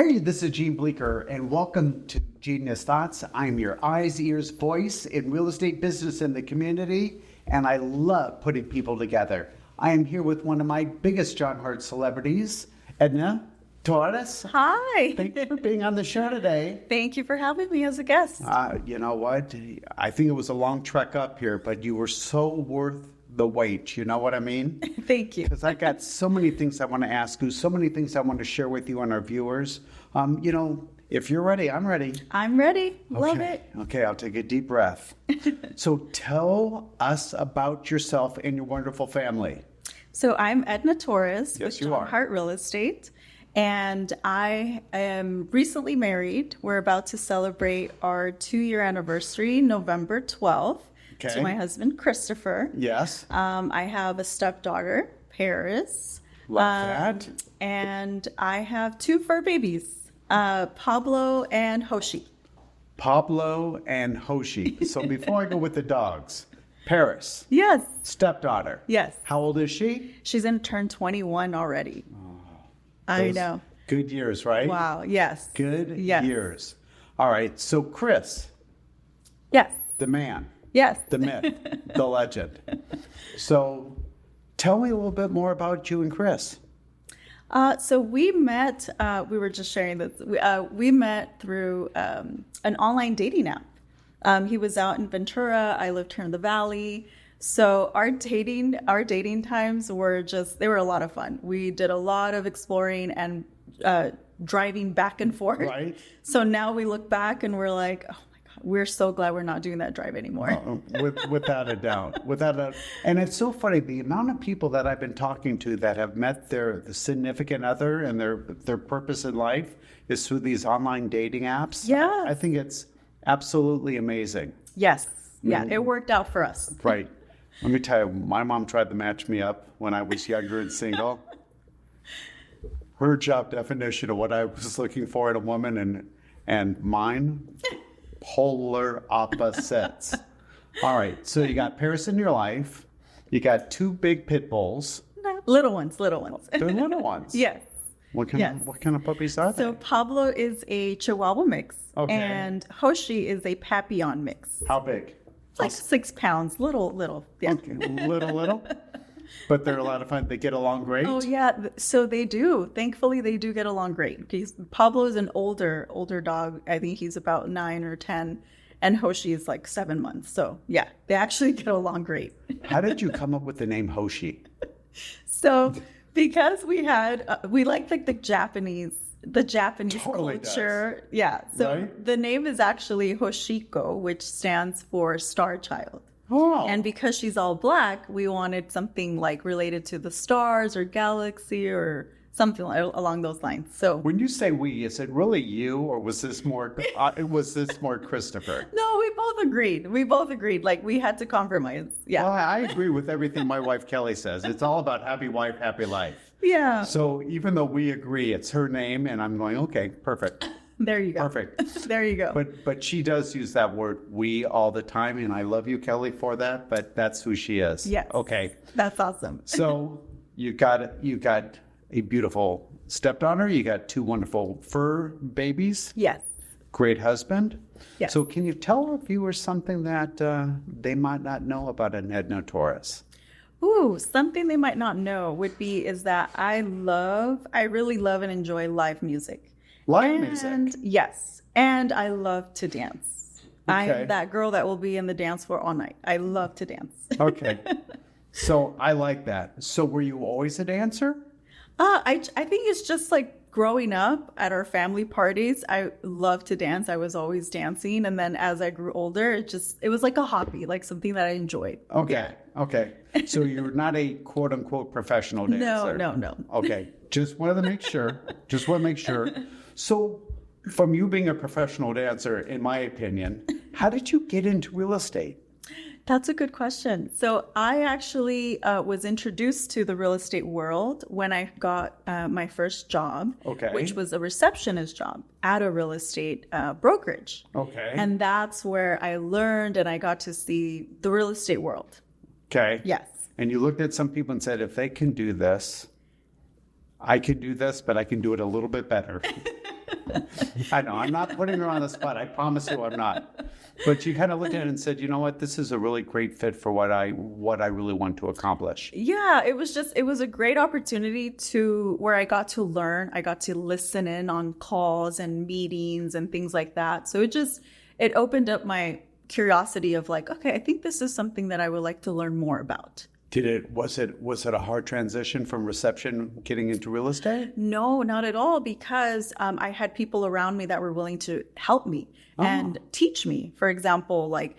Hey, this is Gene Bleeker, and welcome to Genius Thoughts. I'm your eyes, ears, voice in real estate business and the community, and I love putting people together. I am here with one of my biggest John Hart celebrities, Edna Torres. Hi. Thank you for being on the show today. Thank you for having me as a guest. You know what? I think it was a long trek up here, but you were so worth the wait. You know what I mean? Thank you. Because I got so many things I want to ask you, so many things I want to share with you and our viewers. If you're ready, I'm ready. I'm ready. Love it. Okay, I'll take a deep breath. So tell us about yourself and your wonderful family. So I'm Edna Torres Yes, with you John are. Hart Real Estate, and I am recently married. We're about to celebrate our 2-year anniversary, November 12th, Okay. to my husband, Christopher. Yes. I have a stepdaughter, Paris. Love that. And I have 2 fur babies, Pablo and Hoshi. Pablo and Hoshi. So before I go with the dogs, Paris, Yes. stepdaughter. Yes. How old is she? She's going to turn 21 already. I Those know. Good years, right? Wow. Yes. Good Yes. years. All right. So Chris, Yes. the man, Yes. the myth, the legend. So tell me a little bit more about you and Chris. So we met, we were just sharing this. We met through an online dating app. He was out in Ventura. I lived here in the Valley. So our dating times were they were a lot of fun. We did a lot of exploring and driving back and forth. Right. So now we look back and we're like, oh my God, we're so glad we're not doing that drive anymore. Without a doubt. And it's so funny, the amount of people that I've been talking to that have met their significant other and their purpose in life is through these online dating apps. Yeah. I think it's absolutely amazing. Yes. Yeah. It worked out for us. Right. Let me tell you, my mom tried to match me up when I was younger and single. Her job definition of what I was looking for in a woman and mine, polar opposites. All right, so you got Paris in your life. You got 2 big pit bulls. Little ones. They're little ones. Yes. What kind of puppies are they? So Pablo is a Chihuahua mix, Okay. and Hoshi is a Papillon mix. How big? Like 6 pounds, little. Yeah. Okay, little. But they're a lot of fun. They get along great. Oh yeah, so they do. Thankfully, they do get along great. Pablo is an older dog. I think he's about 9 or 10, and Hoshi is like 7 months. So yeah, they actually get along great. How did you come up with the name Hoshi? So because we like the Japanese Totally culture. does. Yeah. So Right? the name is actually Hoshiko, which stands for star child. Oh. And because she's all black, we wanted something like related to the stars or galaxy or something along those lines. So When you say we, is it really you, or was this more Christopher? no, we both agreed. Like we had to compromise. Yeah. Well, I agree with everything my wife Kelly says. It's all about happy wife, happy life. Yeah. So even though we agree, it's her name, and I'm going, okay, perfect, There you go. perfect. There you go. But she does use that word "we" all the time, and I love you, Kelly, for that. But that's who she is. Yes. Okay. That's awesome. So you got a beautiful stepdaughter. You got 2 wonderful fur babies. Yes. Great husband. Yes. So can you tell our viewers something that they might not know about an Edna Torres? Ooh, something they might not know is that I really love and enjoy live music. Live music? Yes. And I love to dance. I Okay. am that girl that will be in the dance floor all night. I love to dance. Okay. So I like that. So were you always a dancer? I think it's just like growing up at our family parties. I love to dance. I was always dancing. And then as I grew older, it was like a hobby, like something that I enjoyed. Okay. Okay. So you're not a quote unquote professional dancer? No. Okay. Just wanted to make sure. So from you being a professional dancer, in my opinion, how did you get into real estate? That's a good question. So I actually was introduced to the real estate world when I got my first job, Okay. which was a receptionist job at a real estate brokerage. Okay. And that's where I learned and I got to see the real estate world. Okay. Yes. And you looked at some people and said, if they can do this, I can do this, but I can do it a little bit better. I know, I'm not putting her on the spot. I promise you I'm not. But you kind of looked at it and said, you know what, this is a really great fit for what I really want to accomplish. Yeah, it was a great opportunity to where I got to learn. I got to listen in on calls and meetings and things like that. So it opened up my curiosity of like, okay, I think this is something that I would like to learn more about. Was it a hard transition from reception getting into real estate? No, not at all, because I had people around me that were willing to help me and teach me. For example, like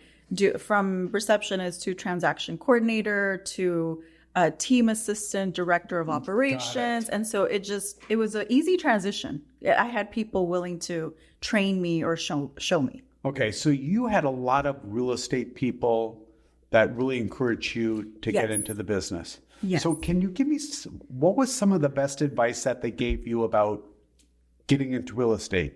from receptionist to transaction coordinator to a team assistant, director of operations. And so it was an easy transition. I had people willing to train me or show me. Okay, so you had a lot of real estate people that really encouraged you to get into the business. Yes. So can you give me, what was some of the best advice that they gave you about getting into real estate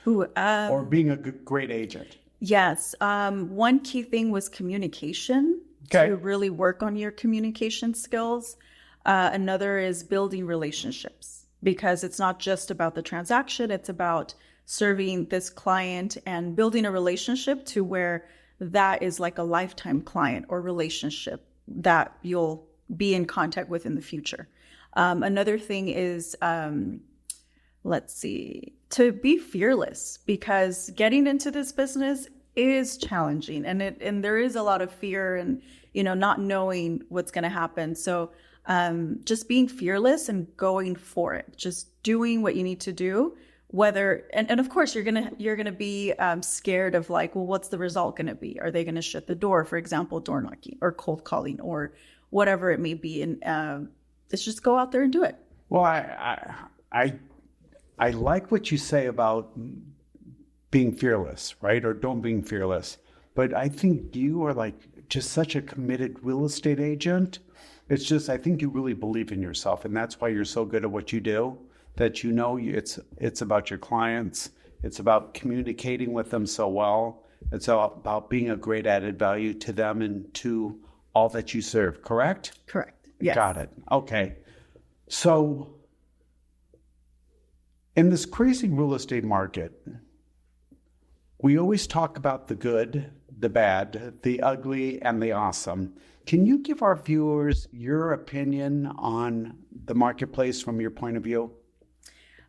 or being a great agent? Yes. One key thing was communication, to really work on your communication skills. Another is building relationships, because it's not just about the transaction. It's about serving this client and building a relationship to where that is like a lifetime client or relationship that you'll be in contact with in the future. Another thing is, to be fearless, because getting into this business is challenging, and there is a lot of fear and, not knowing what's going to happen. So just being fearless and going for it, just doing what you need to do. And of course you're gonna be scared of like, well, what's the result gonna be? Are they gonna shut the door, for example, door knocking or cold calling or whatever it may be? And let's just go out there and do it. Well, I like what you say about being fearless, right? Or don't being fearless. But I think you are like just such a committed real estate agent. It's just, I think you really believe in yourself, and that's why you're so good at what you do. That it's about your clients, it's about communicating with them so well, it's about being a great added value to them and to all that you serve, correct? Correct. Yes. Got it. Okay. So in this crazy real estate market, we always talk about the good, the bad, the ugly, and the awesome. Can you give our viewers your opinion on the marketplace from your point of view?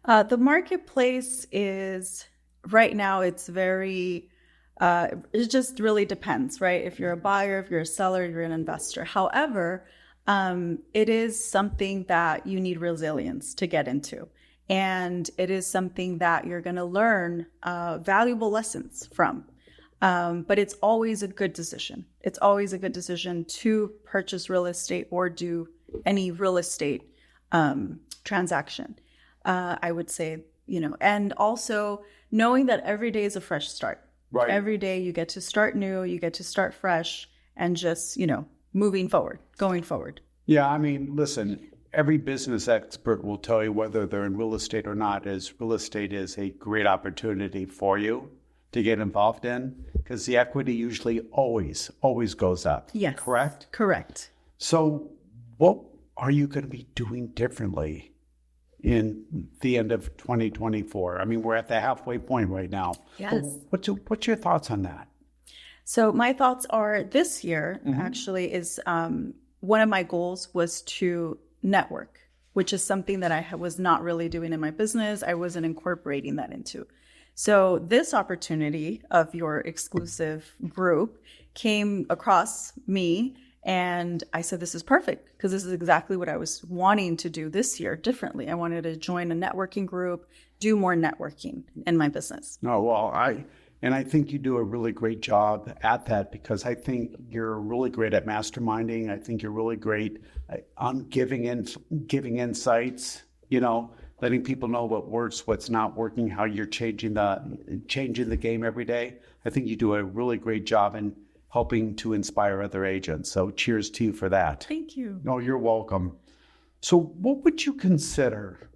The marketplace is right now, it's very, it just really depends, right? If you're a buyer, if you're a seller, you're an investor. However, it is something that you need resilience to get into. And it is something that you're going to learn valuable lessons from. But it's always a good decision. It's always a good decision to purchase real estate or do any real estate transaction. I would say, and also knowing that every day is a fresh start. Right. Every day you get to start new, you get to start fresh, and just, moving forward, going forward. Yeah, I mean, listen, every business expert will tell you, whether they're in real estate or not, is real estate is a great opportunity for you to get involved in, because the equity usually always goes up. Yes. Correct? Correct. So what are you going to be doing differently in the end of 2024? I mean, we're at the halfway point right now. Yes. What's your thoughts on that? So my thoughts are this year actually is one of my goals was to network, which is something that I was not really doing in my business. I wasn't incorporating that into. So this opportunity of your exclusive group came across me. And I said, this is perfect, because this is exactly what I was wanting to do this year differently. I wanted to join a networking group, do more networking in my business. No, well, I think you do a really great job at that, because I think you're really great at masterminding. I think you're really great on giving insights, letting people know what works, what's not working, how you're changing the game every day. I think you do a really great job in helping to inspire other agents. So cheers to you for that. Thank you. No, you're welcome. So what would you consider,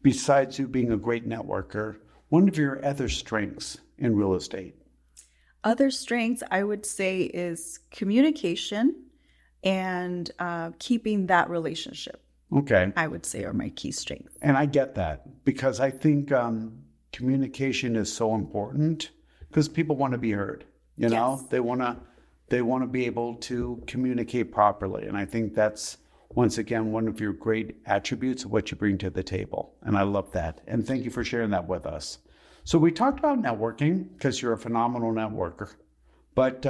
besides you being a great networker, one of your other strengths in real estate? Other strengths, I would say, is communication and keeping that relationship. Okay. I would say are my key strengths. And I get that because I think communication is so important because people want to be heard. You know, Yes. they want to be able to communicate properly. And I think that's, once again, one of your great attributes of what you bring to the table. And I love that. And thank you for sharing that with us. So we talked about networking because you're a phenomenal networker. But,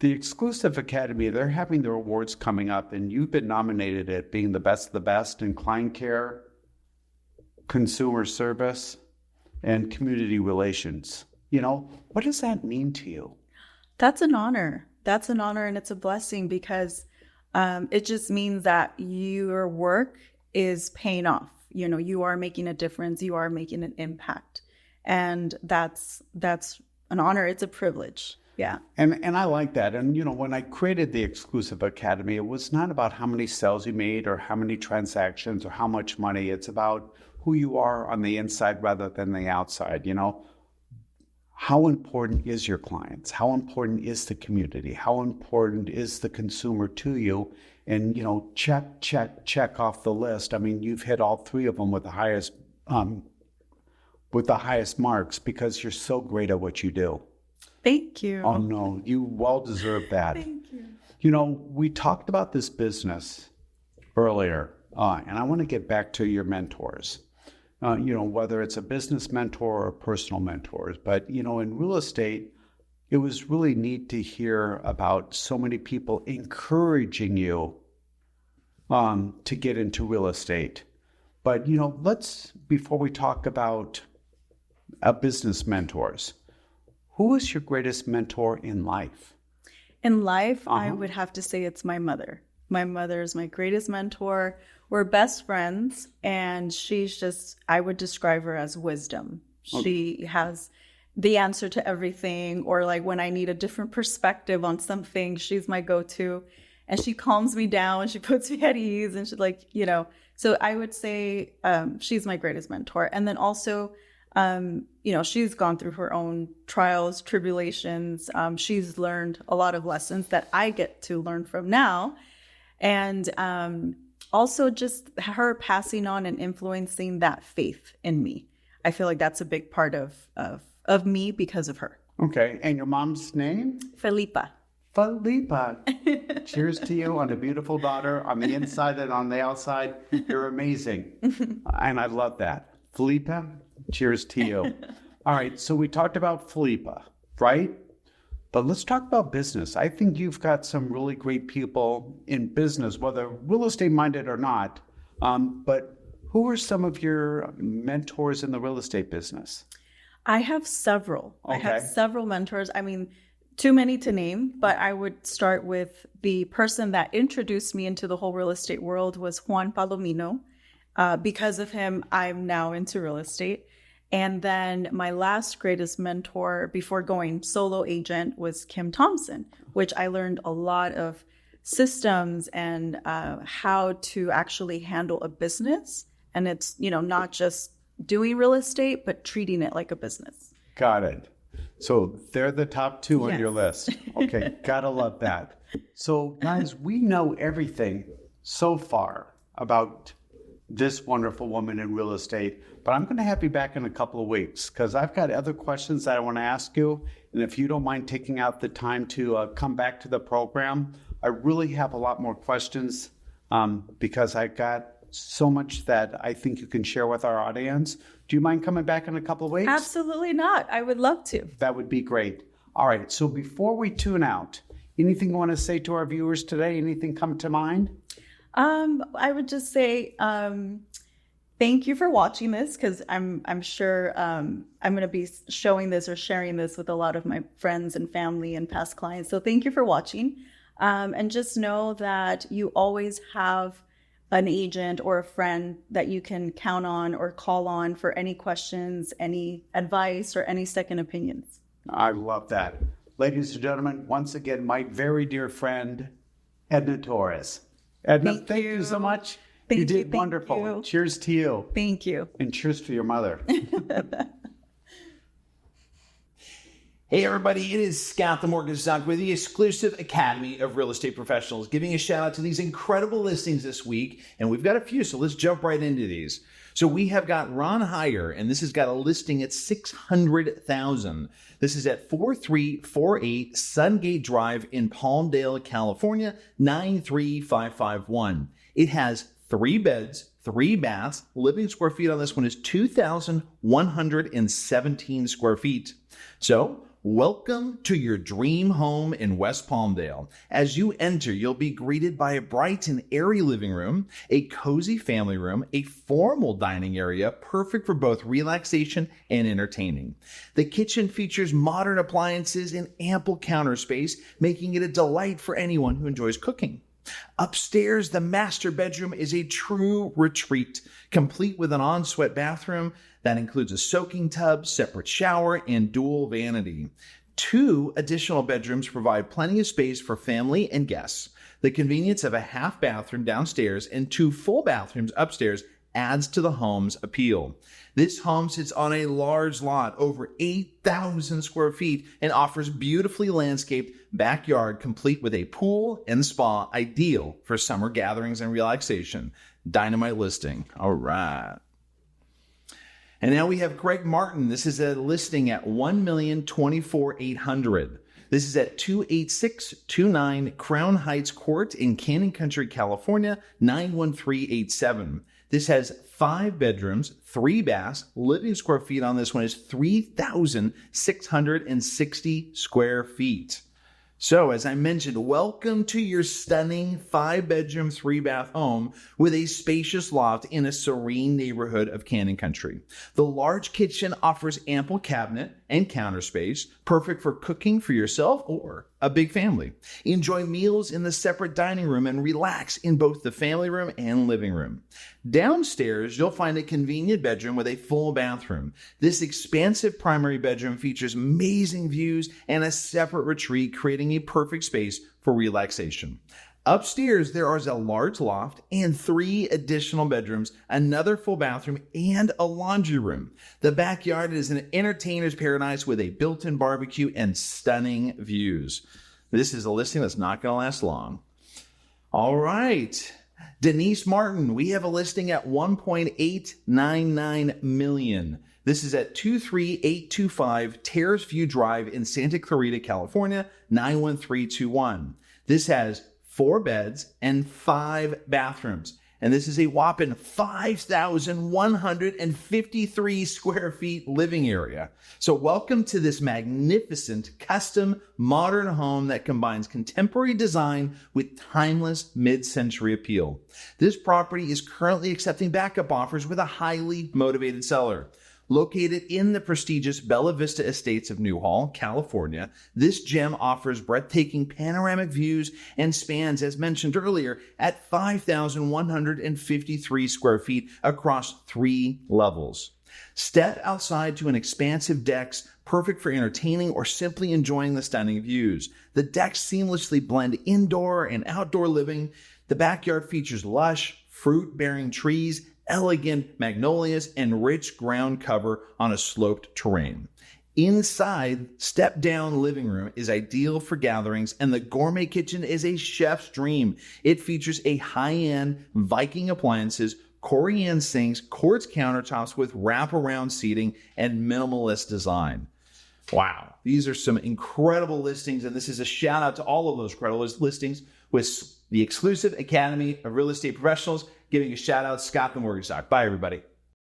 the Exclusive Academy, they're having their awards coming up, and you've been nominated at being the best of the best in client care, consumer service, and community relations. What does that mean to you? That's an honor. That's an honor, and it's a blessing because it just means that your work is paying off. You are making a difference. You are making an impact, and that's an honor. It's a privilege. Yeah. And I like that. And, when I created the Exclusive Academy, it was not about how many sales you made or how many transactions or how much money. It's about who you are on the inside rather than the outside. How important is your clients? How important is the community? How important is the consumer to you? And, check off the list. I mean, you've hit all three of them with the highest marks because you're so great at what you do. Thank you. Oh, no, you well deserve that. Thank you. We talked about this business earlier, and I want to get back to your mentors, whether it's a business mentor or personal mentors. But, in real estate, it was really neat to hear about so many people encouraging you to get into real estate. But, before we talk about business mentors, who is your greatest mentor in life? In life, I would have to say it's my mother. My mother is my greatest mentor. We're best friends, and I would describe her as wisdom. Okay. She has the answer to everything, or like when I need a different perspective on something, she's my go-to, and she calms me down, she puts me at ease, and she's like, so I would say she's my greatest mentor. And then also, she's gone through her own trials, tribulations. She's learned a lot of lessons that I get to learn from now. And also just her passing on and influencing that faith in me. I feel like that's a big part of me because of her. Okay. And your mom's name? Felipa. Cheers to you on a beautiful daughter on the inside and on the outside. You're amazing. And I love that. Felipa, cheers to you. All right. So we talked about Felipa, right? But let's talk about business. I think you've got some really great people in business, whether real estate minded or not. But who are some of your mentors in the real estate business? I have several. Okay. I have several mentors. I mean, too many to name, but I would start with the person that introduced me into the whole real estate world was Juan Palomino. Because of him, I'm now into real estate. And then my last greatest mentor before going solo agent was Kim Thompson, which I learned a lot of systems and how to actually handle a business. And it's, not just doing real estate, but treating it like a business. Got it. So they're the top two on Yes. your list. Okay, gotta love that. So guys, we know everything so far about this wonderful woman in real estate, but I'm going to have you back in a couple of weeks because I've got other questions that I want to ask you. And if you don't mind taking out the time to come back to the program, I really have a lot more questions because I got so much that I think you can share with our audience. Do you mind coming back in a couple of weeks? Absolutely not. I would love to. That would be great. All right. So before we tune out, anything you want to say to our viewers today? Anything come to mind? I would just say thank you for watching this because I'm sure I'm going to be showing this or sharing this with a lot of my friends and family and past clients. So thank you for watching. And just know that you always have an agent or a friend that you can count on or call on for any questions, any advice, or any second opinions. I love that. Ladies and gentlemen, once again, my very dear friend, Edna Torres. Edna, thank you so much. You did wonderful. Cheers to you. Thank you. And cheers to your mother. Hey everybody, it is Scott the Mortgage Doc with the exclusive Academy of Real Estate Professionals, giving a shout out to these incredible listings this week. And we've got a few, so let's jump right into these. So we have got Ron Heyer, and this has got a listing at $600,000. This is at 4348 Sungate Drive in Palmdale, California, 93551. It has 3 beds, 3 baths. Living square feet on this one is 2,117 square feet. So, welcome to your dream home in West Palmdale. As you enter, you'll be greeted by a bright and airy living room, a cozy family room, a formal dining area, perfect for both relaxation and entertaining. The kitchen features modern appliances and ample counter space, making it a delight for anyone who enjoys cooking. Upstairs, the master bedroom is a true retreat, complete with an ensuite bathroom that includes a soaking tub, separate shower, and dual vanity. 2 additional bedrooms provide plenty of space for family and guests. The convenience of a half bathroom downstairs and 2 full bathrooms upstairs adds to the home's appeal. This home sits on a large lot, over 8,000 square feet, and offers beautifully landscaped backyard complete with a pool and spa, ideal for summer gatherings and relaxation. Dynamite listing. All right. And now we have Greg Martin. This is a listing at $1,024,800. This is at 28629 Crown Heights Court in Canyon Country, California, 91387. This has 5 bedrooms, 3 baths. Living square feet on this one is 3,660 square feet. So, as I mentioned, welcome to your stunning 5-bedroom, 3-bath home with a spacious loft in a serene neighborhood of Canyon Country. The large kitchen offers ample cabinet and counter space, perfect for cooking for yourself or a big family. Enjoy meals in the separate dining room and relax in both the family room and living room. Downstairs, you'll find a convenient bedroom with a full bathroom. This expansive primary bedroom features amazing views and a separate retreat, creating a perfect space for relaxation. Upstairs, there is a large loft and 3 additional bedrooms, another full bathroom, and a laundry room. The backyard is an entertainer's paradise with a built-in barbecue and stunning views. This is a listing that's not going to last long. All right. Denise Martin, we have a listing at $1.899 million. This is at 23825 Terrace View Drive in Santa Clarita, California, 91321. This has 4 beds and 5 bathrooms. And this is a whopping 5,153 square feet living area. So welcome to this magnificent, custom, modern home that combines contemporary design with timeless mid-century appeal. This property is currently accepting backup offers with a highly motivated seller. Located in the prestigious Bella Vista Estates of Newhall, California, this gem offers breathtaking panoramic views and spans, as mentioned earlier, at 5,153 square feet across 3 levels. Step outside to an expansive decks, perfect for entertaining or simply enjoying the stunning views. The decks seamlessly blend indoor and outdoor living. The backyard features lush, fruit-bearing trees, elegant magnolias, and rich ground cover on a sloped terrain. Inside, step-down living room is ideal for gatherings, and the gourmet kitchen is a chef's dream. It features a high-end Viking appliances, Corian sinks, quartz countertops with wraparound seating, and minimalist design. Wow, these are some incredible listings, and this is a shout out to all of those incredible listings with the exclusive Academy of Real Estate Professionals, giving a shout out, Scott the Mortgage Doc. Bye, everybody.